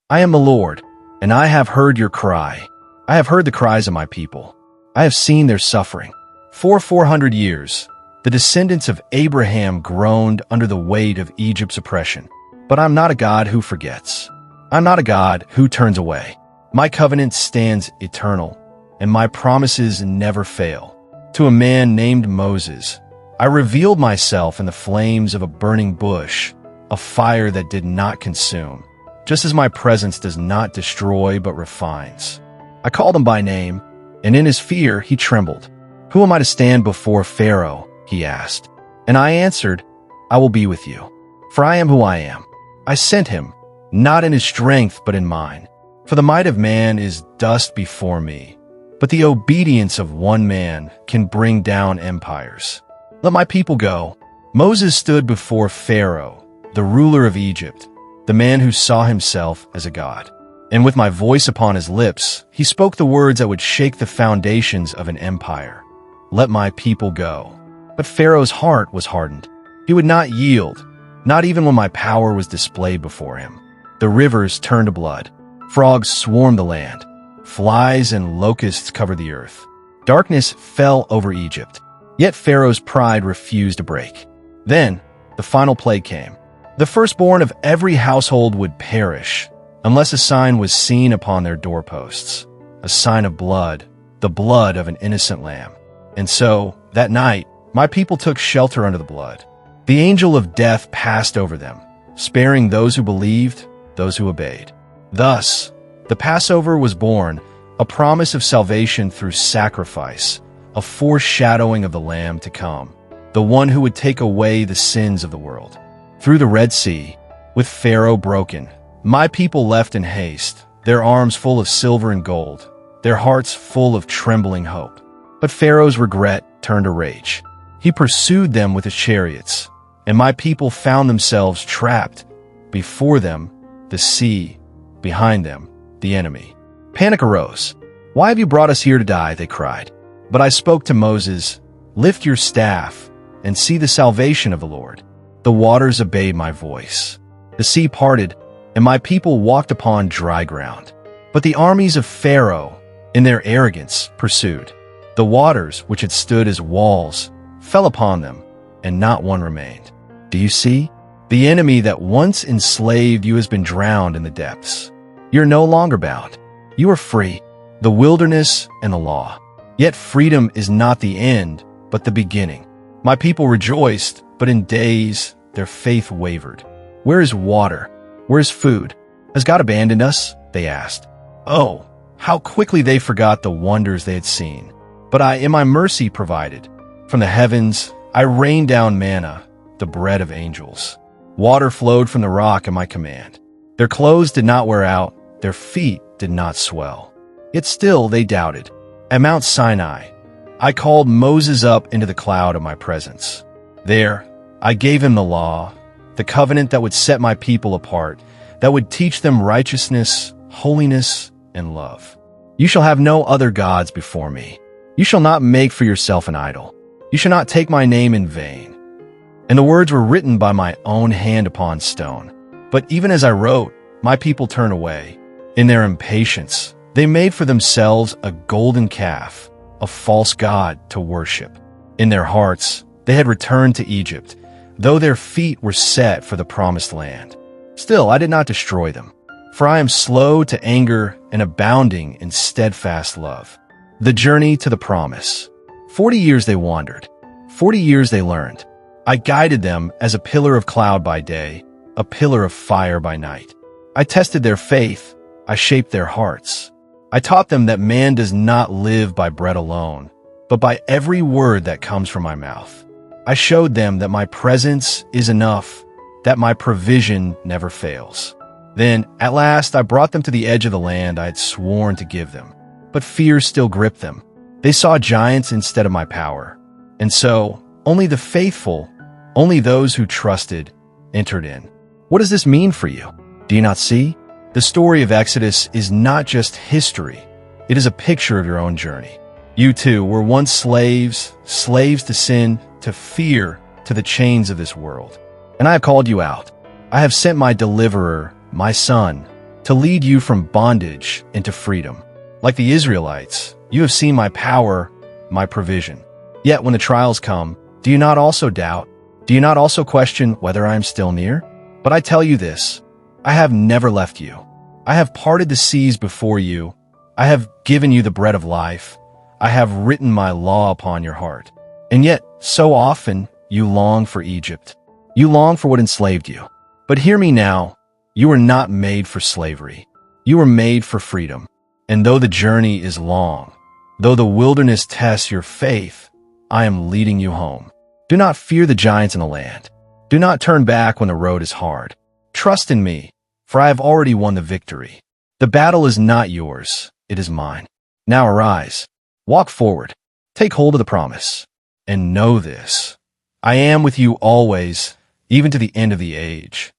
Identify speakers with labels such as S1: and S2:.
S1: I am the Lord, and I have heard your cry. I have heard the cries of my people. I have seen their suffering. For 400 years, the descendants of Abraham groaned under the weight of Egypt's oppression. But I'm not a God who forgets. I'm not a God who turns away. My covenant stands eternal, and my promises never fail. To a man named Moses, I revealed myself in the flames of a burning bush, a fire that did not consume, just as my presence does not destroy but refines. I called him by name, and in his fear he trembled. Who am I to stand before Pharaoh? He asked. And I answered, I will be with you, for I am who I am. I sent him, not in his strength but in mine. For the might of man is dust before me, but the obedience of one man can bring down empires. Let my people go. Moses stood before Pharaoh, the ruler of Egypt, the man who saw himself as a god. And with my voice upon his lips, he spoke the words that would shake the foundations of an empire. Let my people go. But Pharaoh's heart was hardened. He would not yield, not even when my power was displayed before him. The rivers turned to blood. Frogs swarmed the land. Flies and locusts covered the earth. Darkness fell over Egypt. Yet Pharaoh's pride refused to break. Then, the final plague came. The firstborn of every household would perish, unless a sign was seen upon their doorposts, a sign of blood, the blood of an innocent lamb. And so, that night, my people took shelter under the blood. The angel of death passed over them, sparing those who believed, those who obeyed. Thus, the Passover was born, a promise of salvation through sacrifice, a foreshadowing of the Lamb to come, the one who would take away the sins of the world. Through the Red Sea, with Pharaoh broken, my people left in haste, their arms full of silver and gold, their hearts full of trembling hope. But Pharaoh's regret turned to rage. He pursued them with his chariots, and my people found themselves trapped. Before them, the sea. Behind them, the enemy. Panic arose. Why have you brought us here to die? They cried. But I spoke to Moses, lift your staff and see the salvation of the Lord. The waters obeyed my voice. The sea parted, and my people walked upon dry ground. But the armies of Pharaoh, in their arrogance, pursued. The waters, which had stood as walls, fell upon them, and not one remained. Do you see? The enemy that once enslaved you has been drowned in the depths. You're no longer bound. You are free, the wilderness and the law. Yet freedom is not the end, but the beginning. My people rejoiced, but in days their faith wavered. Where is water? Where is food? Has God abandoned us? They asked. Oh, how quickly they forgot the wonders they had seen. But I, in my mercy, provided. From the heavens, I rained down manna, the bread of angels. Water flowed from the rock at my command. Their clothes did not wear out, their feet did not swell. Yet still they doubted. At Mount Sinai, I called Moses up into the cloud of my presence. There, I gave him the law, the covenant that would set my people apart, that would teach them righteousness, holiness, and love. You shall have no other gods before me. You shall not make for yourself an idol. You shall not take my name in vain. And the words were written by my own hand upon stone. But even as I wrote, my people turned away. In their impatience, they made for themselves a golden calf, a false god to worship. In their hearts, they had returned to Egypt, though their feet were set for the promised land. Still, I did not destroy them, for I am slow to anger and abounding in steadfast love. The journey to the promise. 40 years they wandered. 40 years they learned. I guided them as a pillar of cloud by day, a pillar of fire by night. I tested their faith. I shaped their hearts. I taught them that man does not live by bread alone, but by every word that comes from my mouth. I showed them that my presence is enough, that my provision never fails. Then, at last, I brought them to the edge of the land I had sworn to give them. But fear still gripped them. They saw giants instead of my power. And so, only the faithful, only those who trusted, entered in. What does this mean for you? Do you not see? The story of Exodus is not just history. It is a picture of your own journey. You too were once slaves to sin, to fear, to the chains of this world. And I have called you out. I have sent my deliverer, my son, to lead you from bondage into freedom. Like the Israelites, you have seen my power, my provision. Yet when the trials come, do you not also doubt? Do you not also question whether I am still near? But I tell you this, I have never left you. I have parted the seas before you. I have given you the bread of life. I have written my law upon your heart. And yet, so often, you long for Egypt. You long for what enslaved you. But hear me now, you were not made for slavery. You were made for freedom. And though the journey is long, though the wilderness tests your faith, I am leading you home. Do not fear the giants in the land. Do not turn back when the road is hard. Trust in me, for I have already won the victory. The battle is not yours, it is mine. Now arise, walk forward, take hold of the promise, and know this. I am with you always, even to the end of the age.